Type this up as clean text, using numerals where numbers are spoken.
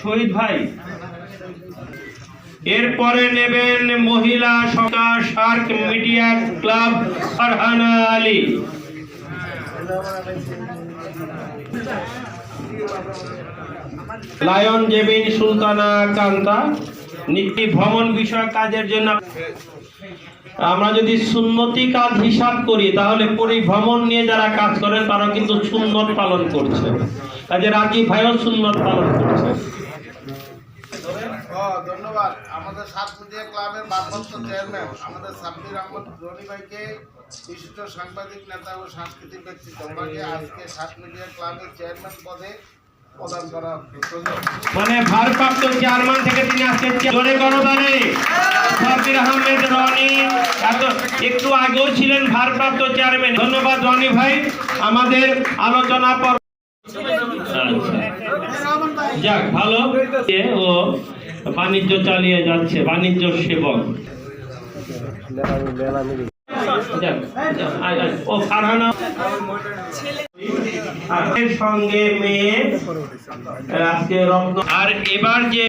শহীদ ভাই এরপরে নেবেন মহিলা সরকার shark media club Farhana Ali. Lion Jebin Sultana Kanta নীতি ভ্রমণ বিষয়ক কাজের জন্য আমরা যদি সুন্নতি কাজ হিসাব করি তাহলে পরিভ্রমণ নিয়ে যারা কাজ করেন তারা কিন্তু সুন্নত পালন করছে। কাজে রাজীব ভাইও সুন্নত পালন করছে। ধন্যবাদ আমাদের সাত মিডিয়া ক্লাবের ভারপ্রাপ্ত চেয়ারম্যান আমাদের সাব্বির আহমদ রনি ভাইকে, বিশিষ্ট সাংবাদিক নেতা ও সাংস্কৃতিক ব্যক্তিত্ব আজকে সাত মিডিয়া ক্লাবের চেয়ারম্যান পদে প্রদান করা মানে ভারপ্রাপ্ত চেয়ারম্যান থেকে তিনি আজকে জোরে গণদানে সাব্বির আহমেদ রনি একটু আগেও ছিলেন ভারপ্রাপ্ত চেয়ারম্যান। ধন্যবাদ রনি ভাই। আমাদের আলোচনা পর্ব যাক ভালো, ও বাণিজ্য চালিয়ে যাচ্ছে, বাণিজ্য সেবক। ও ফারহানা সঙ্গে মেয়ে আজকে রত্ন। আর এবার যে